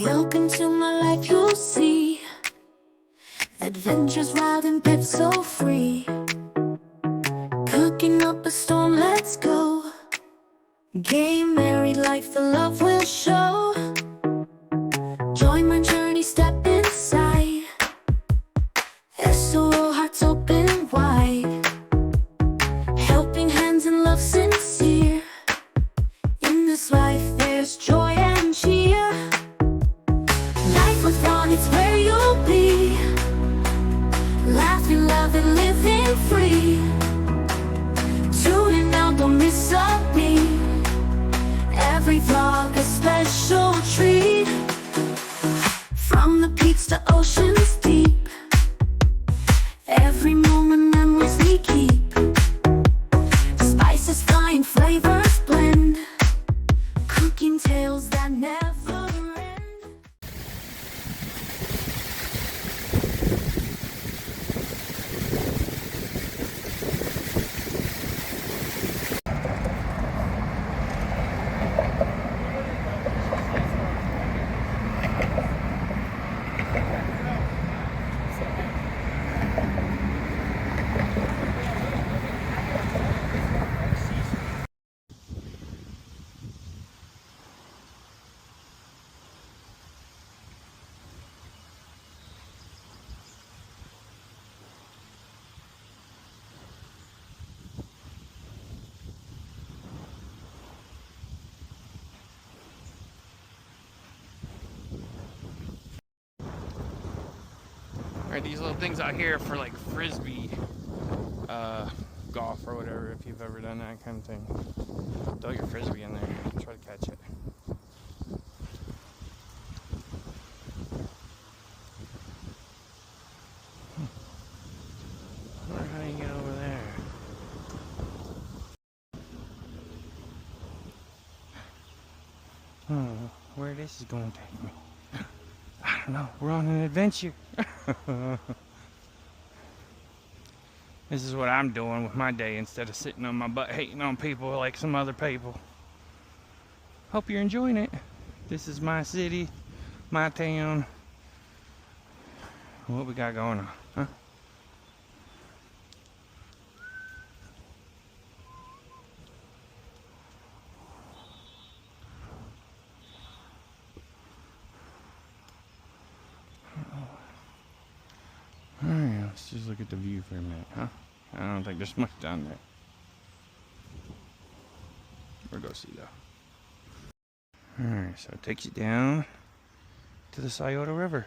Welcome to my life, you'll see adventures, wild and pet so free. Cooking up a storm, let's go. Gay, married life, the love will show. Join my journey, step inside. SOO, hearts open wide. Helping hands and love sincere. In this life there's joy and cheer. Life with fun, it's where you'll be. Laughing, loving, living free. Tune in now, don't miss a beat. Every vlog a special treat. From the peaks to oceans deep, every moment memories we keep. Spices flying, flavors blend. Cooking tales that never end. Alright, these little things out here for like frisbee golf or whatever, if you've ever done that kind of thing. Throw your frisbee in there, try to catch it. I wonder how you get over there. I don't know where this is going to take me. I don't know, we're on an adventure. This is what I'm doing with my day instead of sitting on my butt hating on people like some other people. Hope you're enjoying it. This is my city, my town. What we got going on, huh? Alright, let's just look at the view for a minute, huh? I don't think there's much down there. We'll go see though. Alright, so it takes you down to the Scioto River.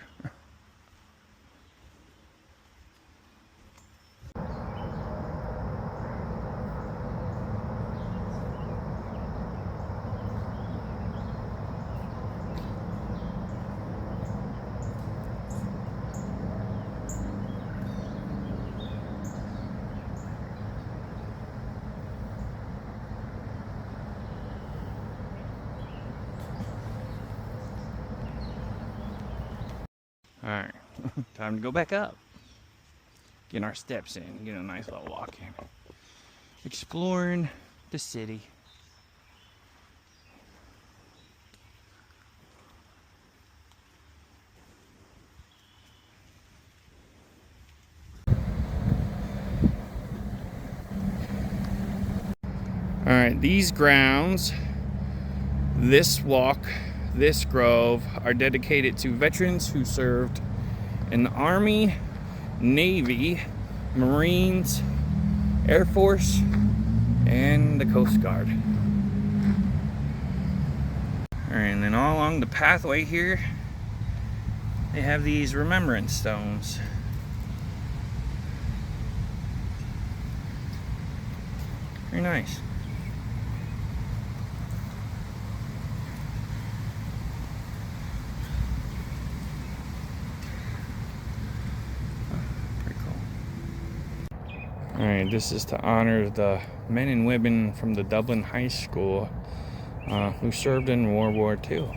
Alright, time to go back up. Getting our steps in, get a nice little walk in. Exploring the city. Alright, these grounds, this walk, this grove are dedicated to veterans who served in the Army, Navy, Marines, Air Force, and the Coast Guard. Alright, and then all along the pathway here, they have these remembrance stones. Very nice. Alright, this is to honor the men and women from the Dublin High School who served in World War II.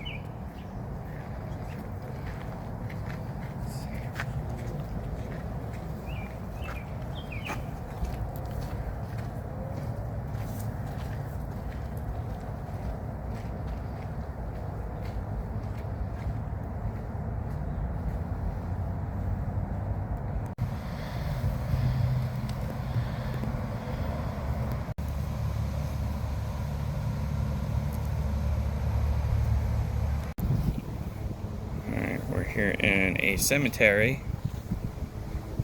here in a cemetery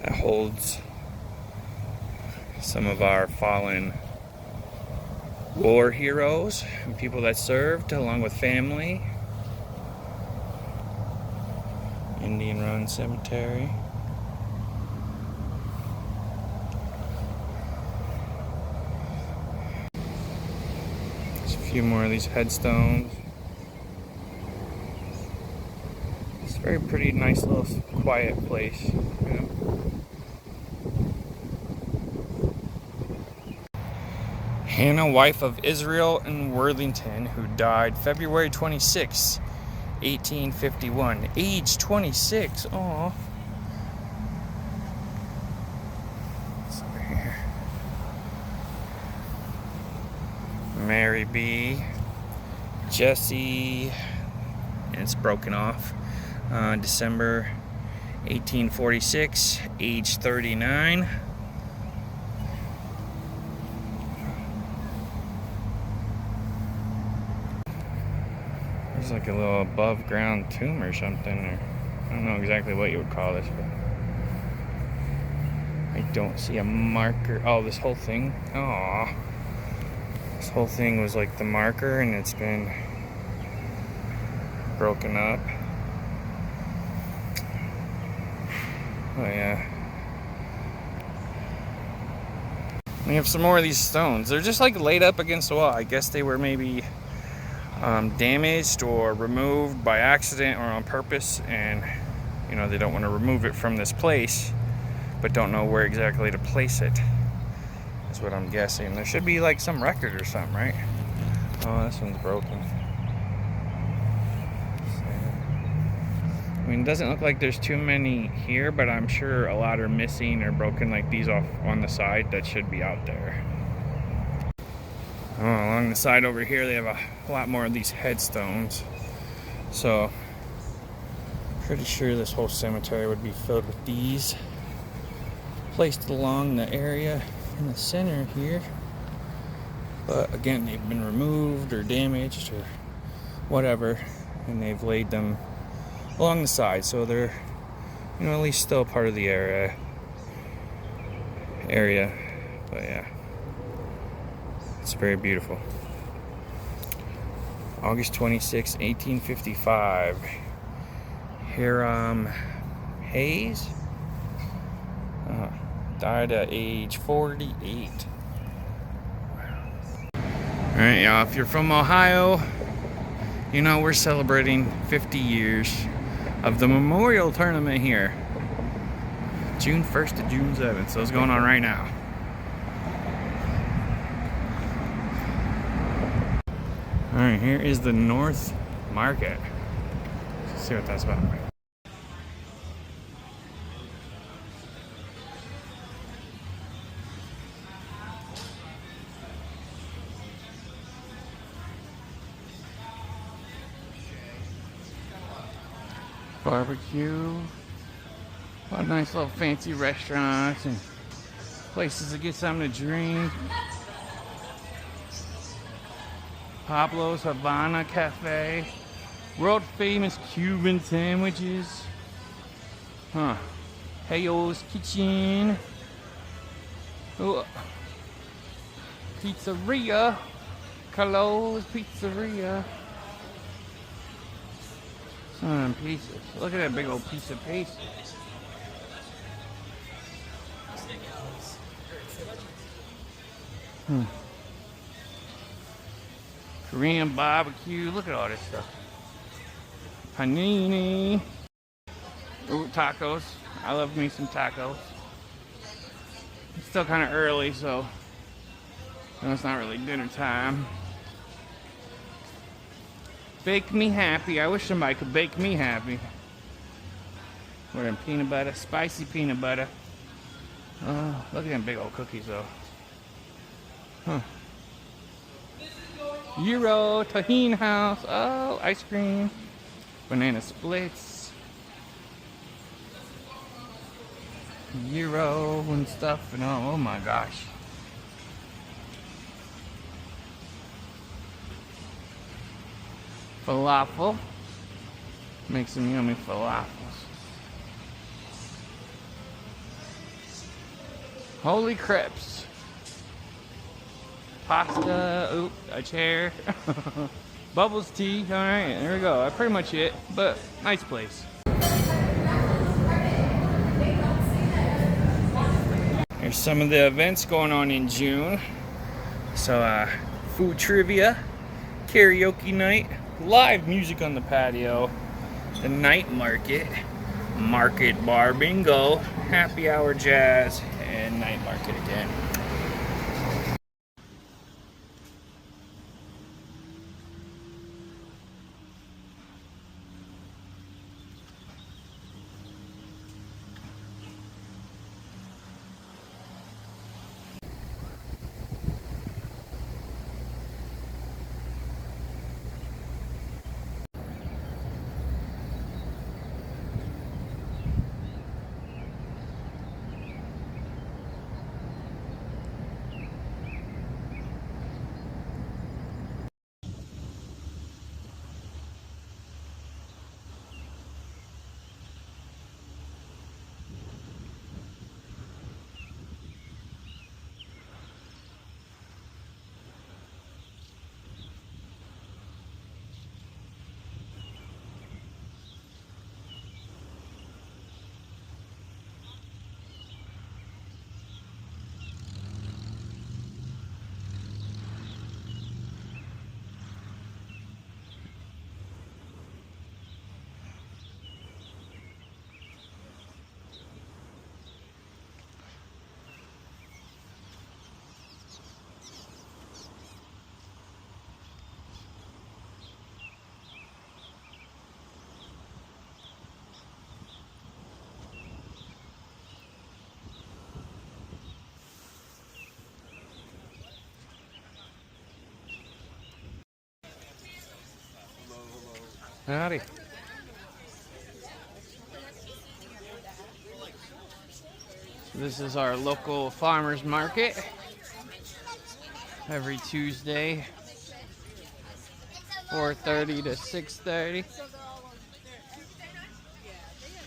that holds some of our fallen war heroes and people that served along with family. Indian Run Cemetery. There's a few more of these headstones. It's a very pretty, nice little quiet place, you know. Hannah, wife of Israel and Worthington, who died February 26, 1851, age 26. Aww. What's over here? Mary B. Jesse, and it's broken off. December 1846, age 39. It's like a little above ground tomb or something, or I don't know exactly what you would call this, but I don't see a marker. Oh, this whole thing. Aww. This whole thing was like the marker, and it's been broken up. Oh yeah. We have some more of these stones. They're just like laid up against the wall. I guess they were maybe damaged or removed by accident or on purpose, and you know, they don't want to remove it from this place but don't know where exactly to place it, is what I'm guessing. There should be like some record or something, right? Oh, this one's broken. I mean, it doesn't look like there's too many here, but I'm sure a lot are missing or broken, like these off on the side that should be out there. Oh, along the side over here, they have a lot more of these headstones. So, pretty sure this whole cemetery would be filled with these, placed along the area in the center here. But again, they've been removed or damaged or whatever, and they've laid them along the side, so they're, you know, at least still part of the area. But yeah. It's very beautiful. August 26, 1855. Hiram Hayes died at age 48. Alright, y'all, if you're from Ohio, you know we're celebrating 50 years of the Memorial Tournament here. June 1st to June 7th, so it's going on right now. Alright, here is the North Market. Let's see what that's about. Barbecue. A lot of nice little fancy restaurants and places to get something to drink. Pablo's Havana Cafe. World famous Cuban sandwiches. Heyo's Kitchen. Oh. Pizzeria. Carlo's Pizzeria. Some pieces. Look at that big old piece of pastry. Korean barbecue. Look at all this stuff. Panini. Ooh, tacos. I love me some tacos. It's still kind of early, so you know, it's not really dinner time. Bake me happy. I wish somebody could bake me happy. We're in peanut butter, spicy peanut butter. Oh, look at them big old cookies, though. Euro, Tahine House. Oh, ice cream. Banana splits. Euro and stuff. And oh my gosh. Falafel. Make some yummy falafels. Holy crepes. Pasta. Oop, a chair. Bubbles tea. Alright, there we go. That's pretty much it. But nice place. Here's some of the events going on in June. So, food trivia, karaoke night, live music on the patio, the night market, market bar bingo, happy hour jazz, and night market again. Howdy. This is our local farmers market every Tuesday, 4:30 to 6:30.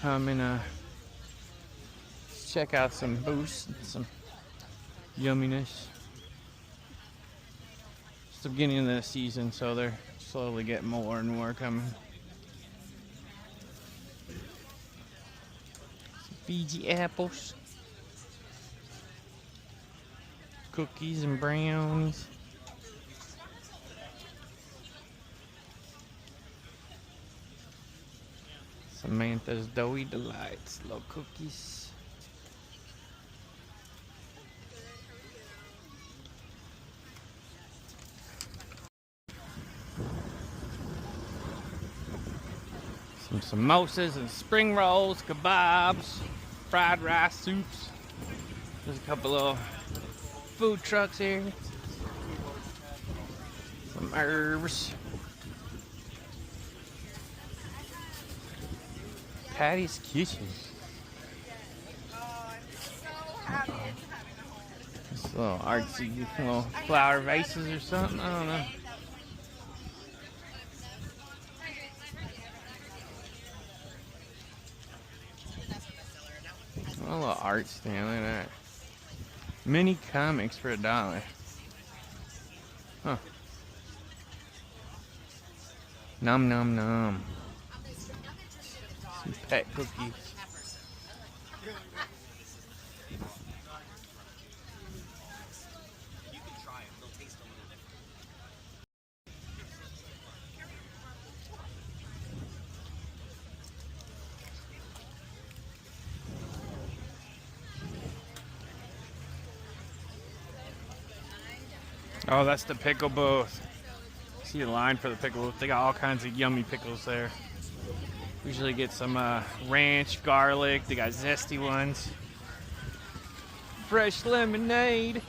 Come and check out some booths and some yumminess. It's the beginning of the season, so they're slowly getting more and more coming. Some Fiji apples, cookies and brownies. Samantha's Doughy Delights, little cookies. Some samosas and spring rolls, kebabs, fried rice soups. There's a couple of food trucks here. Some herbs. Patty's Kitchen. This little artsy little flower vases or something. I don't know. A little art stand, look at that. Mini comics for $1. Huh. Nom nom nom. Some pet cookies. Oh, that's the pickle booth. See the line for the pickle booth. They got all kinds of yummy pickles there. Usually get some ranch, garlic. They got zesty ones. Fresh lemonade.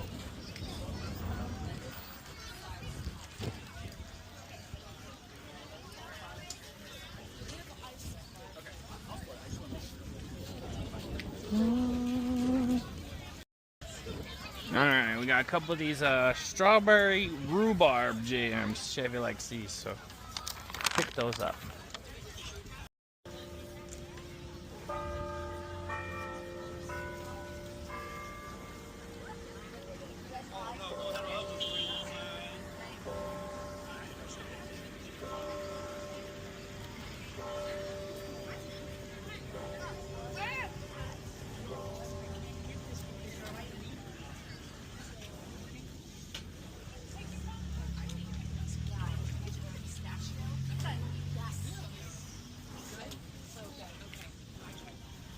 Alright, we got a couple of these strawberry rhubarb jams. Chevy likes these, so pick those up.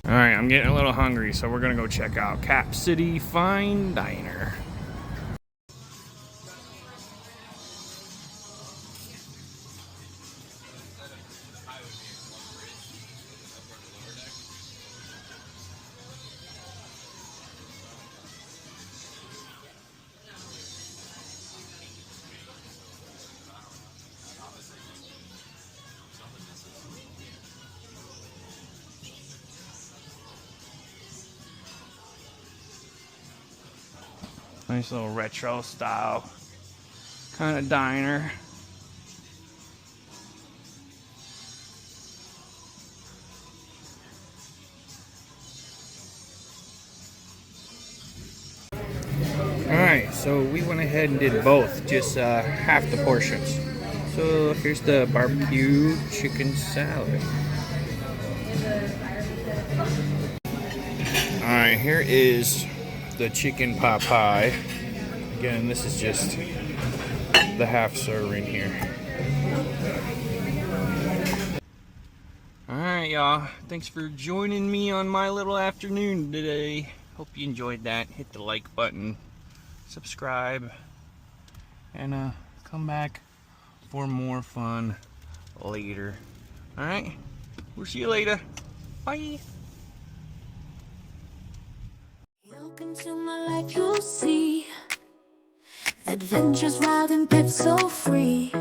Alright, I'm getting a little hungry, so we're gonna go check out Cap City Fine Diner. Nice little retro style kind of diner. Alright, so we went ahead and did both, just half the portions. So here's the barbecue chicken salad. Alright, here is the chicken pot pie. Again, this is just the half serving here. Alright, y'all. Thanks for joining me on my little afternoon today. Hope you enjoyed that. Hit the like button, subscribe, and come back for more fun later. Alright? We'll see you later. Bye. Welcome to my life, you'll see adventures wild and pet so free.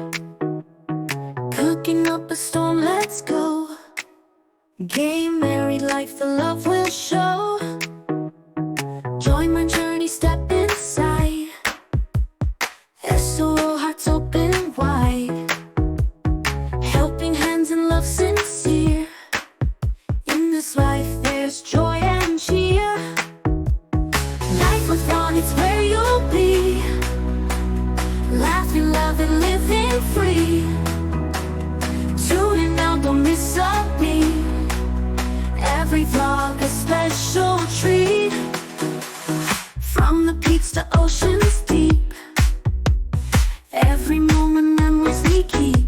Cooking up a storm, let's go. Gay married life, the love will show. Join my journey, step inside. SOO hearts open wide. Helping hands and love sincere. In this life there's joy and cheer. Life with one, it's where you'll be. Laughing, loving, living free. Tune in now, don't miss a beat. Every vlog a special treat. From the peaks to oceans deep. Every moment memories we keep.